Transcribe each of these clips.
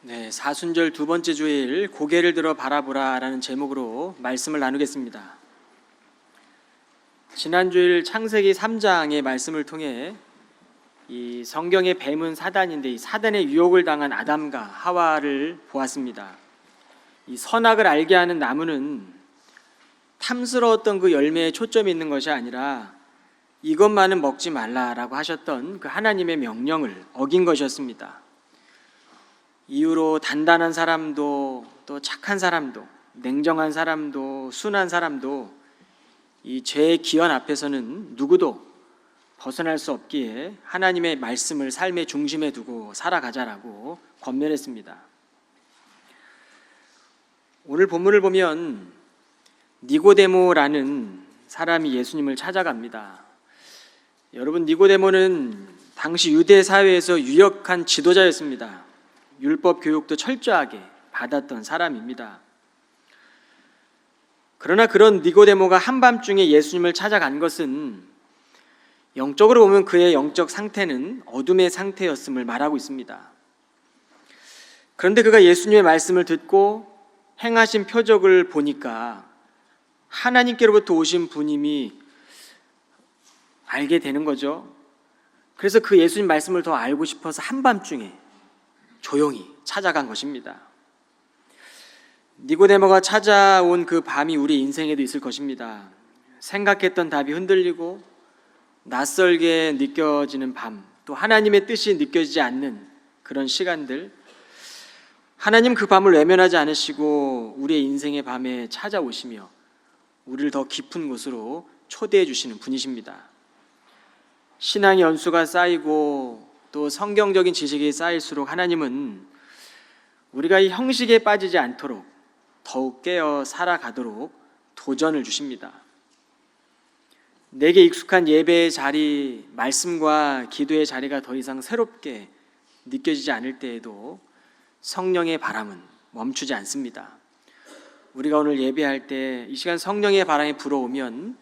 네, 사순절 두 번째 주일 고개를 들어 바라보라라는 제목으로 말씀을 나누겠습니다. 지난 주일 창세기 3장의 말씀을 통해 이 성경의 뱀은 사단인데 이 사단의 유혹을 당한 아담과 하와를 보았습니다. 이 선악을 알게 하는 나무는 탐스러웠던 그 열매에 초점이 있는 것이 아니라 이것만은 먹지 말라라고 하셨던 그 하나님의 명령을 어긴 것이었습니다. 이후로 단단한 사람도 또 착한 사람도 냉정한 사람도 순한 사람도 이 죄의 기원 앞에서는 누구도 벗어날 수 없기에 하나님의 말씀을 삶의 중심에 두고 살아가자라고 권면했습니다. 오늘 본문을 보면 니고데모라는 사람이 예수님을 찾아갑니다. 여러분, 니고데모는 당시 유대 사회에서 유력한 지도자였습니다. 율법 교육도 철저하게 받았던 사람입니다. 그러나 그런 니고데모가 한밤중에 예수님을 찾아간 것은 영적으로 보면 그의 영적 상태는 어둠의 상태였음을 말하고 있습니다. 그런데 그가 예수님의 말씀을 듣고 행하신 표적을 보니까 하나님께로부터 오신 분임이 알게 되는 거죠. 그래서 그 예수님 말씀을 더 알고 싶어서 한밤중에 조용히 찾아간 것입니다. 니고데모가 찾아온 그 밤이 우리 인생에도 있을 것입니다. 생각했던 답이 흔들리고 낯설게 느껴지는 밤, 또 하나님의 뜻이 느껴지지 않는 그런 시간들, 하나님 그 밤을 외면하지 않으시고 우리의 인생의 밤에 찾아오시며 우리를 더 깊은 곳으로 초대해 주시는 분이십니다. 신앙의 연수가 쌓이고 또 성경적인 지식이 쌓일수록 하나님은 우리가 이 형식에 빠지지 않도록 더욱 깨어 살아가도록 도전을 주십니다. 내게 익숙한 예배의 자리, 말씀과 기도의 자리가 더 이상 새롭게 느껴지지 않을 때에도 성령의 바람은 멈추지 않습니다. 우리가 오늘 예배할 때 이 시간 성령의 바람이 불어오면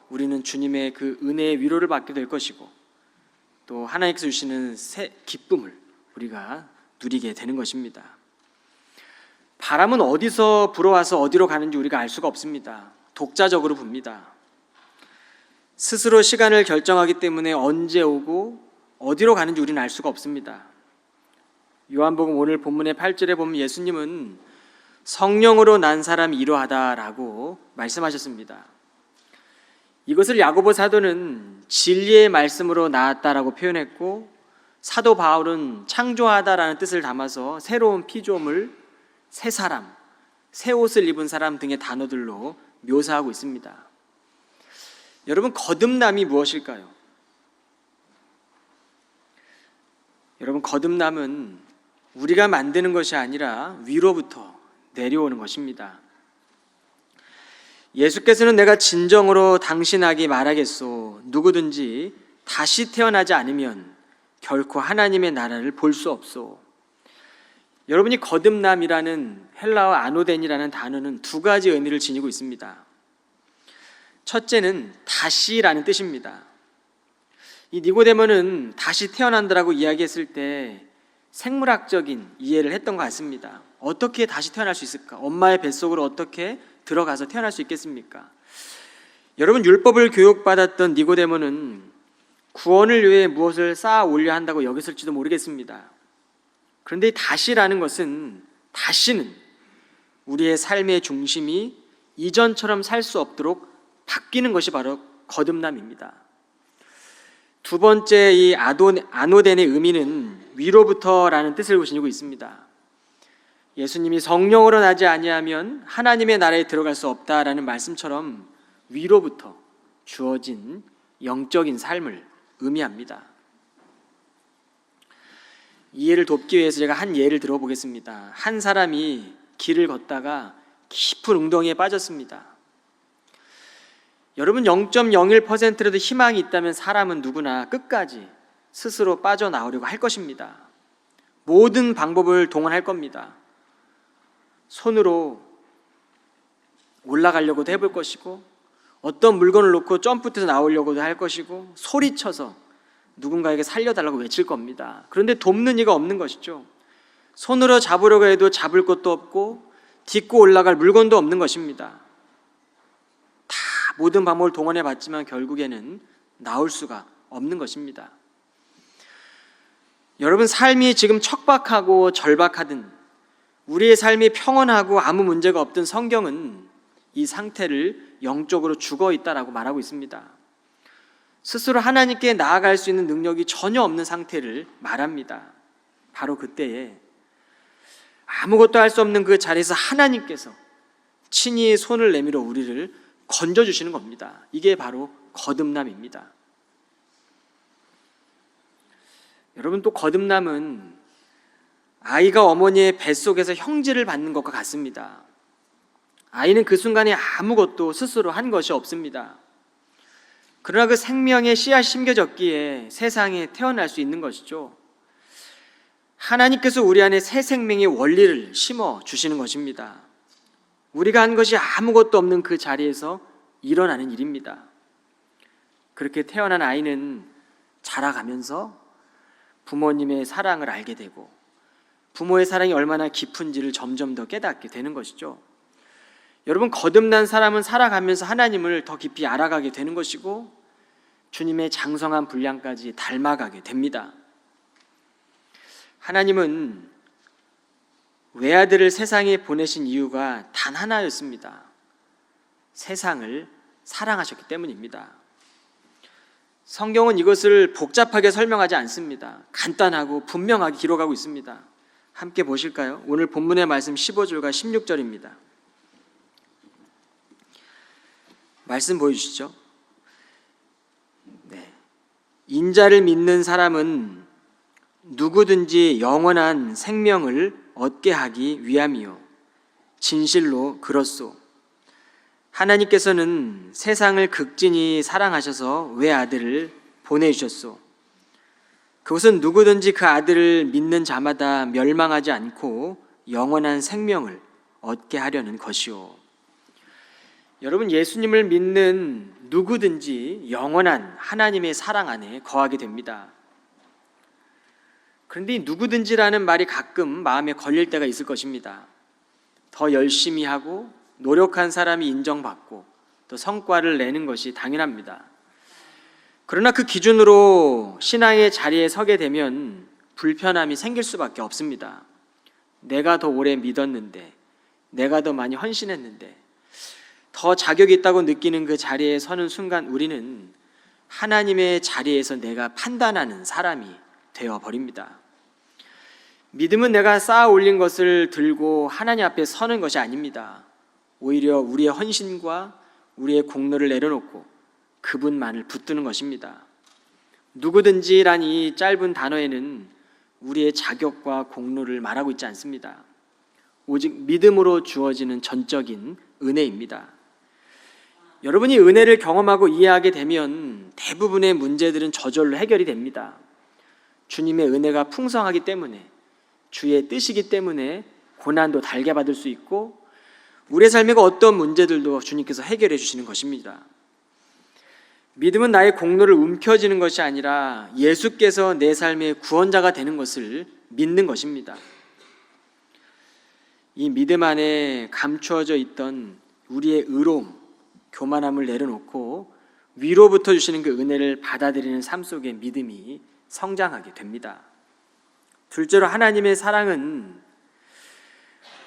우리는 주님의 그 은혜의 위로를 받게 될 것이고 또 하나님께서 주시는 새 기쁨을 우리가 누리게 되는 것입니다. 바람은 어디서 불어와서 어디로 가는지 우리가 알 수가 없습니다. 독자적으로 붑니다. 스스로 시간을 결정하기 때문에 언제 오고 어디로 가는지 우리는 알 수가 없습니다. 요한복음 오늘 본문의 8절에 보면 예수님은 성령으로 난 사람이 이러하다라고 말씀하셨습니다. 이것을 야고보 사도는 진리의 말씀으로 나았다라고 표현했고, 사도 바울은 창조하다라는 뜻을 담아서 새로운 피조물, 새 사람, 새 옷을 입은 사람 등의 단어들로 묘사하고 있습니다. 여러분, 거듭남이 무엇일까요? 여러분, 거듭남은 우리가 만드는 것이 아니라 위로부터 내려오는 것입니다. 예수께서는 내가 진정으로 당신에게 말하겠소, 누구든지 다시 태어나지 않으면 결코 하나님의 나라를 볼 수 없소. 여러분이 거듭남이라는 헬라어 아노덴이라는 단어는 두 가지 의미를 지니고 있습니다. 첫째는 다시라는 뜻입니다. 이 니고데모는 다시 태어난다라고 이야기했을 때 생물학적인 이해를 했던 것 같습니다. 어떻게 다시 태어날 수 있을까? 엄마의 뱃속으로 어떻게 들어가서 태어날 수 있겠습니까? 여러분, 율법을 교육받았던 니고데모는 구원을 위해 무엇을 쌓아 올려 한다고 여겼을지도 모르겠습니다. 그런데 이 다시라는 것은, 다시는 우리의 삶의 중심이 이전처럼 살 수 없도록 바뀌는 것이 바로 거듭남입니다. 두 번째, 이 아노덴의 의미는 위로부터라는 뜻을 지니고 있습니다. 예수님이 성령으로 나지 아니하면 하나님의 나라에 들어갈 수 없다라는 말씀처럼 위로부터 주어진 영적인 삶을 의미합니다. 이해를 돕기 위해서 제가 한 예를 들어보겠습니다. 한 사람이 길을 걷다가 깊은 웅덩이에 빠졌습니다. 여러분, 0.01%라도 희망이 있다면 사람은 누구나 끝까지 스스로 빠져나오려고 할 것입니다. 모든 방법을 동원할 겁니다. 손으로 올라가려고도 해볼 것이고, 어떤 물건을 놓고 점프해서 나오려고도 할 것이고, 소리쳐서 누군가에게 살려달라고 외칠 겁니다. 그런데 돕는 이가 없는 것이죠. 손으로 잡으려고 해도 잡을 것도 없고 딛고 올라갈 물건도 없는 것입니다. 다 모든 방법을 동원해 봤지만 결국에는 나올 수가 없는 것입니다. 여러분, 삶이 지금 척박하고 절박하든 우리의 삶이 평온하고 아무 문제가 없든 성경은 이 상태를 영적으로 죽어 있다라고 말하고 있습니다. 스스로 하나님께 나아갈 수 있는 능력이 전혀 없는 상태를 말합니다. 바로 그때에 아무것도 할 수 없는 그 자리에서 하나님께서 친히 손을 내밀어 우리를 건져주시는 겁니다. 이게 바로 거듭남입니다. 여러분, 또 거듭남은 아이가 어머니의 뱃속에서 형질을 받는 것과 같습니다. 아이는 그 순간에 아무것도 스스로 한 것이 없습니다. 그러나 그 생명의 씨앗이 심겨졌기에 세상에 태어날 수 있는 것이죠. 하나님께서 우리 안에 새 생명의 원리를 심어 주시는 것입니다. 우리가 한 것이 아무것도 없는 그 자리에서 일어나는 일입니다. 그렇게 태어난 아이는 자라가면서 부모님의 사랑을 알게 되고 부모의 사랑이 얼마나 깊은지를 점점 더 깨닫게 되는 것이죠. 여러분, 거듭난 사람은 살아가면서 하나님을 더 깊이 알아가게 되는 것이고 주님의 장성한 분량까지 닮아가게 됩니다. 하나님은 외아들을 세상에 보내신 이유가 단 하나였습니다. 세상을 사랑하셨기 때문입니다. 성경은 이것을 복잡하게 설명하지 않습니다. 간단하고 분명하게 기록하고 있습니다. 함께 보실까요? 오늘 본문의 말씀 15절과 16절입니다. 말씀 보여주시죠. 네. 인자를 믿는 사람은 누구든지 영원한 생명을 얻게 하기 위함이요 진실로 그렇소. 하나님께서는 세상을 극진히 사랑하셔서 외아들을 보내주셨소. 그것은 누구든지 그 아들을 믿는 자마다 멸망하지 않고 영원한 생명을 얻게 하려는 것이요. 여러분, 예수님을 믿는 누구든지 영원한 하나님의 사랑 안에 거하게 됩니다. 그런데 이 누구든지라는 말이 가끔 마음에 걸릴 때가 있을 것입니다. 더 열심히 하고 노력한 사람이 인정받고 또 성과를 내는 것이 당연합니다. 그러나 그 기준으로 신앙의 자리에 서게 되면 불편함이 생길 수밖에 없습니다. 내가 더 오래 믿었는데, 내가 더 많이 헌신했는데, 더 자격이 있다고 느끼는 그 자리에 서는 순간 우리는 하나님의 자리에서 내가 판단하는 사람이 되어버립니다. 믿음은 내가 쌓아 올린 것을 들고 하나님 앞에 서는 것이 아닙니다. 오히려 우리의 헌신과 우리의 공로를 내려놓고 그분만을 붙드는 것입니다. 누구든지란 이 짧은 단어에는 우리의 자격과 공로를 말하고 있지 않습니다. 오직 믿음으로 주어지는 전적인 은혜입니다. 여러분이 은혜를 경험하고 이해하게 되면 대부분의 문제들은 저절로 해결이 됩니다. 주님의 은혜가 풍성하기 때문에, 주의 뜻이기 때문에 고난도 달게 받을 수 있고 우리의 삶의 어떤 문제들도 주님께서 해결해 주시는 것입니다. 믿음은 나의 공로를 움켜쥐는 것이 아니라 예수께서 내 삶의 구원자가 되는 것을 믿는 것입니다. 이 믿음 안에 감추어져 있던 우리의 의로움, 교만함을 내려놓고 위로부터 주시는 그 은혜를 받아들이는 삶 속의 믿음이 성장하게 됩니다. 둘째로, 하나님의 사랑은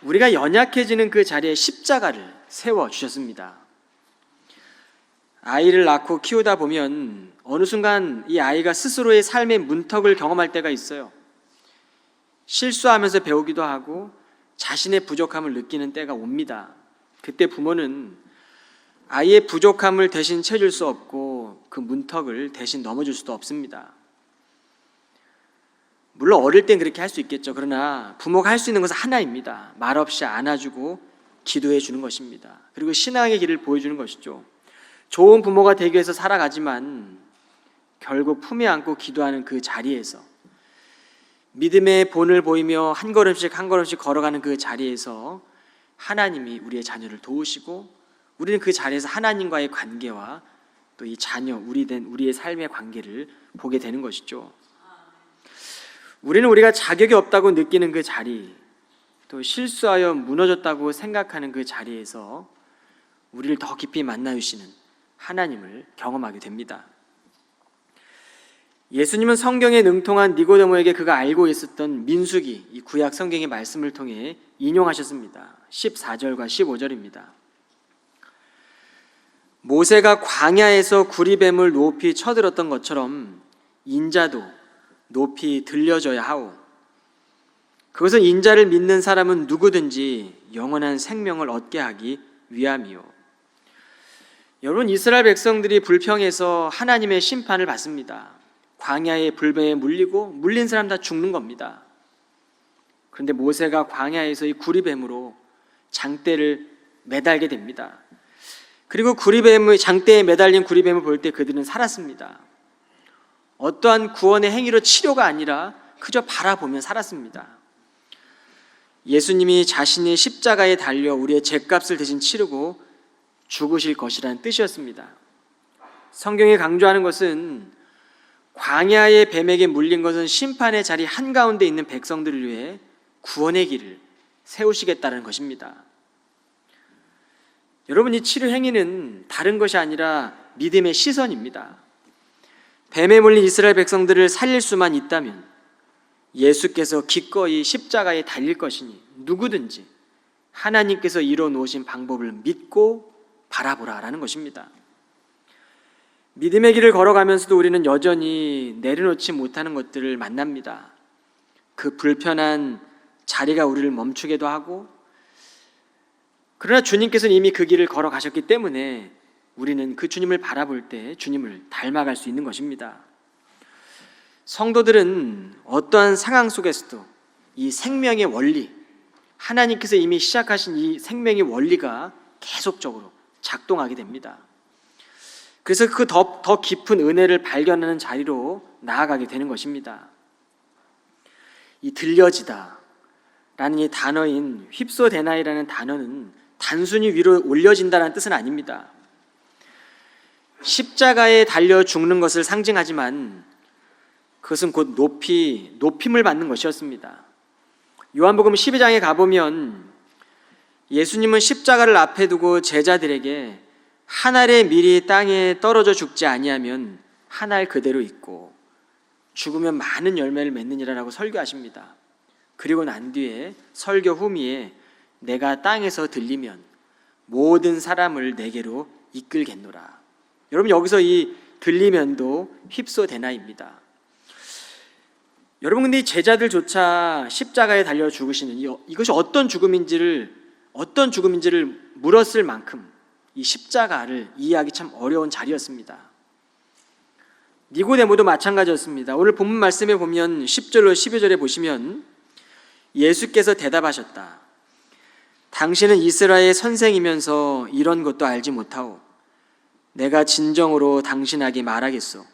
우리가 연약해지는 그 자리에 십자가를 세워주셨습니다. 아이를 낳고 키우다 보면 어느 순간 이 아이가 스스로의 삶의 문턱을 경험할 때가 있어요. 실수하면서 배우기도 하고 자신의 부족함을 느끼는 때가 옵니다. 그때 부모는 아이의 부족함을 대신 채워줄 수 없고 그 문턱을 대신 넘어줄 수도 없습니다. 물론 어릴 땐 그렇게 할 수 있겠죠. 그러나 부모가 할 수 있는 것은 하나입니다. 말없이 안아주고 기도해 주는 것입니다. 그리고 신앙의 길을 보여주는 것이죠. 좋은 부모가 되기 위해서 살아가지만 결국 품에 안고 기도하는 그 자리에서, 믿음의 본을 보이며 한 걸음씩 한 걸음씩 걸어가는 그 자리에서 하나님이 우리의 자녀를 도우시고 우리는 그 자리에서 하나님과의 관계와 또 이 자녀, 우리의 삶의 관계를 보게 되는 것이죠. 우리는 우리가 자격이 없다고 느끼는 그 자리, 또 실수하여 무너졌다고 생각하는 그 자리에서 우리를 더 깊이 만나주시는 하나님을 경험하게 됩니다. 예수님은 성경에 능통한 니고데모에게 그가 알고 있었던 민수기, 이 구약 성경의 말씀을 통해 인용하셨습니다. 14절과 15절입니다. 모세가 광야에서 구리뱀을 높이 쳐들었던 것처럼 인자도 높이 들려져야 하오. 그것은 인자를 믿는 사람은 누구든지 영원한 생명을 얻게 하기 위함이요. 여러분, 이스라엘 백성들이 불평해서 하나님의 심판을 받습니다. 광야의 불뱀에 물리고 물린 사람 다 죽는 겁니다. 그런데 모세가 광야에서 이 구리뱀으로 장대를 매달게 됩니다. 그리고 장대에 매달린 구리뱀을 볼 때 그들은 살았습니다. 어떠한 구원의 행위로 치료가 아니라 그저 바라보며 살았습니다. 예수님이 자신이 십자가에 달려 우리의 죄값을 대신 치르고 죽으실 것이라는 뜻이었습니다. 성경이 강조하는 것은 광야의 뱀에게 물린 것은 심판의 자리 한가운데 있는 백성들을 위해 구원의 길을 세우시겠다는 것입니다. 여러분, 이 치료 행위는 다른 것이 아니라 믿음의 시선입니다. 뱀에 물린 이스라엘 백성들을 살릴 수만 있다면 예수께서 기꺼이 십자가에 달릴 것이니 누구든지 하나님께서 이뤄 놓으신 방법을 믿고 바라보라라는 것입니다. 믿음의 길을 걸어가면서도 우리는 여전히 내려놓지 못하는 것들을 만납니다. 그 불편한 자리가 우리를 멈추게도 하고, 그러나 주님께서는 이미 그 길을 걸어가셨기 때문에 우리는 그 주님을 바라볼 때 주님을 닮아갈 수 있는 것입니다. 성도들은 어떠한 상황 속에서도 이 생명의 원리, 하나님께서 이미 시작하신 이 생명의 원리가 계속적으로 작동하게 됩니다. 그래서 그 더 깊은 은혜를 발견하는 자리로 나아가게 되는 것입니다. 이 들려지다 라는 이 단어인 휩소데나이라는 단어는 단순히 위로 올려진다는 뜻은 아닙니다. 십자가에 달려 죽는 것을 상징하지만 그것은 곧 높임을 받는 것이었습니다. 요한복음 12장에 가보면 예수님은 십자가를 앞에 두고 제자들에게 한 알의 밀이 땅에 떨어져 죽지 아니하면 한 알 그대로 있고 죽으면 많은 열매를 맺느니라라고 설교하십니다. 그리고 난 뒤에 설교 후미에 내가 땅에서 들리면 모든 사람을 내게로 이끌겠노라. 여러분, 여기서 이 들리면도 휩소데나입니다. 여러분, 근데 이 제자들조차 십자가에 달려 죽으시는 이것이 어떤 죽음인지를 물었을 만큼 이 십자가를 이해하기 참 어려운 자리였습니다. 니고데모도 마찬가지였습니다. 오늘 본문 말씀에 보면 10절로 12절에 보시면 예수께서 대답하셨다. 당신은 이스라엘의 선생이면서 이런 것도 알지 못하오. 내가 진정으로 당신에게 말하겠소.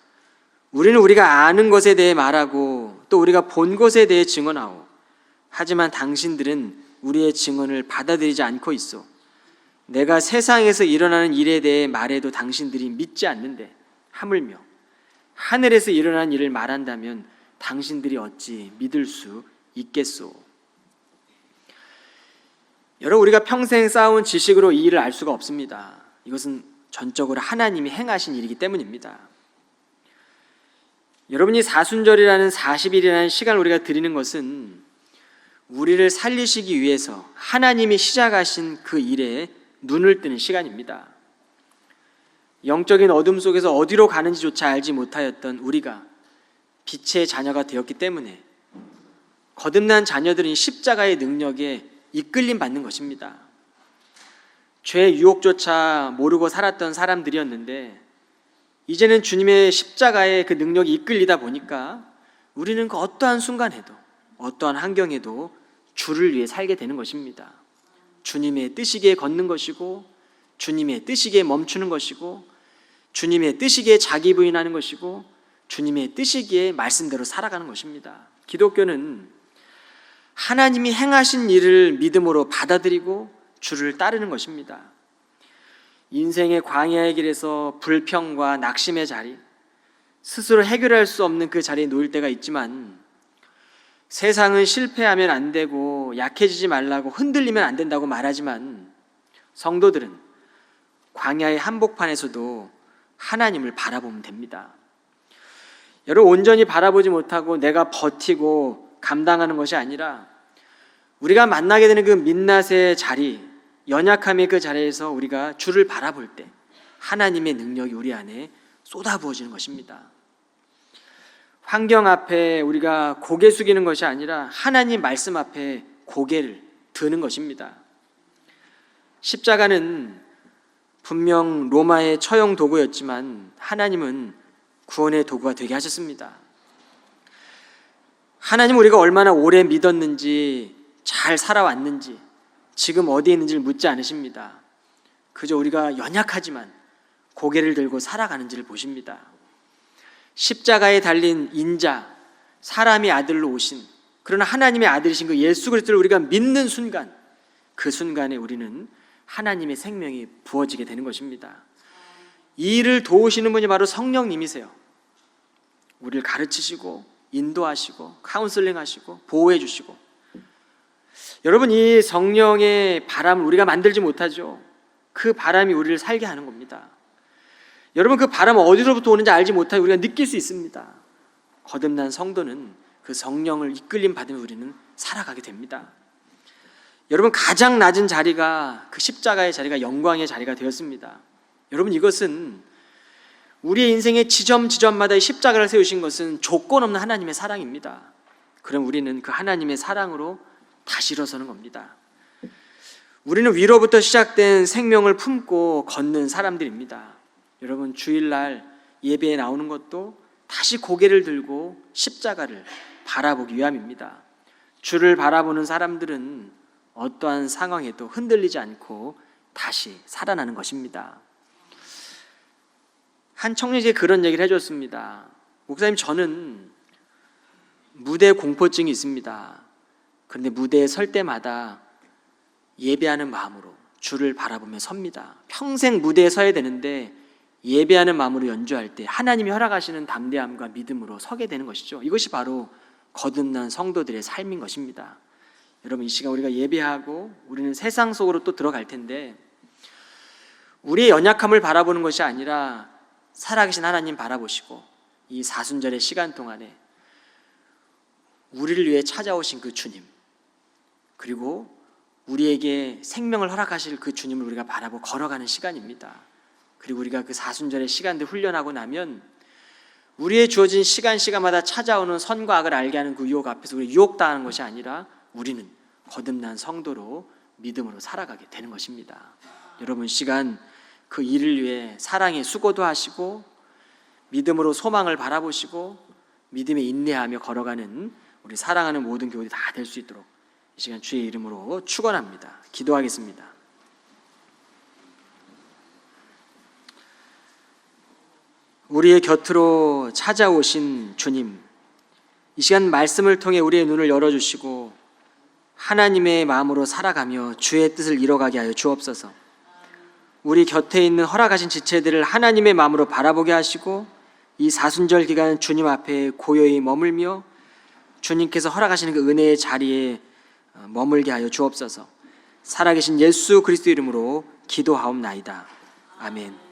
우리는 우리가 아는 것에 대해 말하고 또 우리가 본 것에 대해 증언하오. 하지만 당신들은 우리의 증언을 받아들이지 않고 있어. 내가 세상에서 일어나는 일에 대해 말해도 당신들이 믿지 않는데 하물며 하늘에서 일어난 일을 말한다면 당신들이 어찌 믿을 수 있겠소. 여러분, 우리가 평생 쌓아온 지식으로 이 일을 알 수가 없습니다. 이것은 전적으로 하나님이 행하신 일이기 때문입니다. 여러분이 사순절이라는 40일이라는 시간을 우리가 드리는 것은 우리를 살리시기 위해서 하나님이 시작하신 그 일에 눈을 뜨는 시간입니다. 영적인 어둠 속에서 어디로 가는지조차 알지 못하였던 우리가 빛의 자녀가 되었기 때문에 거듭난 자녀들은 십자가의 능력에 이끌림 받는 것입니다. 죄의 유혹조차 모르고 살았던 사람들이었는데 이제는 주님의 십자가의 그 능력이 이끌리다 보니까 우리는 그 어떠한 순간에도 어떠한 환경에도 주를 위해 살게 되는 것입니다. 주님의 뜻이기에 걷는 것이고 주님의 뜻이기에 멈추는 것이고 주님의 뜻이기에 자기 부인하는 것이고 주님의 뜻이기에 말씀대로 살아가는 것입니다. 기독교는 하나님이 행하신 일을 믿음으로 받아들이고 주를 따르는 것입니다. 인생의 광야의 길에서 불평과 낙심의 자리, 스스로 해결할 수 없는 그 자리에 놓일 때가 있지만 세상은 실패하면 안 되고 약해지지 말라고 흔들리면 안 된다고 말하지만 성도들은 광야의 한복판에서도 하나님을 바라보면 됩니다. 여러분, 온전히 바라보지 못하고 내가 버티고 감당하는 것이 아니라 우리가 만나게 되는 그 민낯의 자리, 연약함의 그 자리에서 우리가 주를 바라볼 때 하나님의 능력이 우리 안에 쏟아부어지는 것입니다. 환경 앞에 우리가 고개 숙이는 것이 아니라 하나님 말씀 앞에 고개를 드는 것입니다. 십자가는 분명 로마의 처형 도구였지만 하나님은 구원의 도구가 되게 하셨습니다. 하나님 우리가 얼마나 오래 믿었는지, 잘 살아왔는지, 지금 어디에 있는지를 묻지 않으십니다. 그저 우리가 연약하지만 고개를 들고 살아가는지를 보십니다. 십자가에 달린 인자, 사람의 아들로 오신, 그러나 하나님의 아들이신 그 예수 그리스도를 우리가 믿는 순간, 그 순간에 우리는 하나님의 생명이 부어지게 되는 것입니다. 이 일을 도우시는 분이 바로 성령님이세요. 우리를 가르치시고 인도하시고 카운슬링하시고 보호해 주시고. 여러분, 이 성령의 바람을 우리가 만들지 못하죠. 그 바람이 우리를 살게 하는 겁니다. 여러분, 그 바람은 어디로부터 오는지 알지 못하고 우리가 느낄 수 있습니다. 거듭난 성도는 그 성령을 이끌림 받으면 우리는 살아가게 됩니다. 여러분, 가장 낮은 자리가 그 십자가의 자리가 영광의 자리가 되었습니다. 여러분, 이것은 우리의 인생의 지점마다 십자가를 세우신 것은 조건 없는 하나님의 사랑입니다. 그럼 우리는 그 하나님의 사랑으로 다시 일어서는 겁니다. 우리는 위로부터 시작된 생명을 품고 걷는 사람들입니다. 여러분, 주일날 예배에 나오는 것도 다시 고개를 들고 십자가를 바라보기 위함입니다. 주를 바라보는 사람들은 어떠한 상황에도 흔들리지 않고 다시 살아나는 것입니다. 한 청년에게 그런 얘기를 해줬습니다. 목사님, 저는 무대 공포증이 있습니다. 그런데 무대에 설 때마다 예배하는 마음으로 주를 바라보며 섭니다. 평생 무대에 서야 되는데 예배하는 마음으로 연주할 때 하나님이 허락하시는 담대함과 믿음으로 서게 되는 것이죠. 이것이 바로 거듭난 성도들의 삶인 것입니다. 여러분, 이 시간 우리가 예배하고 우리는 세상 속으로 또 들어갈 텐데 우리의 연약함을 바라보는 것이 아니라 살아계신 하나님 바라보시고 이 사순절의 시간 동안에 우리를 위해 찾아오신 그 주님, 그리고 우리에게 생명을 허락하실 그 주님을 우리가 바라보고 걸어가는 시간입니다. 그리고 우리가 그 사순절의 시간들 훈련하고 나면 우리의 주어진 시간마다 찾아오는 선과 악을 알게 하는 그 유혹 앞에서 우리 유혹당하는 것이 아니라 우리는 거듭난 성도로 믿음으로 살아가게 되는 것입니다. 여러분, 시간 그 일을 위해 사랑의 수고도 하시고 믿음으로 소망을 바라보시고 믿음에 인내하며 걸어가는 우리 사랑하는 모든 교우들이 다 될 수 있도록 이 시간 주의 이름으로 축원합니다. 기도하겠습니다. 우리의 곁으로 찾아오신 주님, 이 시간 말씀을 통해 우리의 눈을 열어주시고 하나님의 마음으로 살아가며 주의 뜻을 이뤄가게 하여 주옵소서. 우리 곁에 있는 허락하신 지체들을 하나님의 마음으로 바라보게 하시고 이 사순절 기간 주님 앞에 고요히 머물며 주님께서 허락하시는 그 은혜의 자리에 머물게 하여 주옵소서. 살아계신 예수 그리스도 이름으로 기도하옵나이다. 아멘.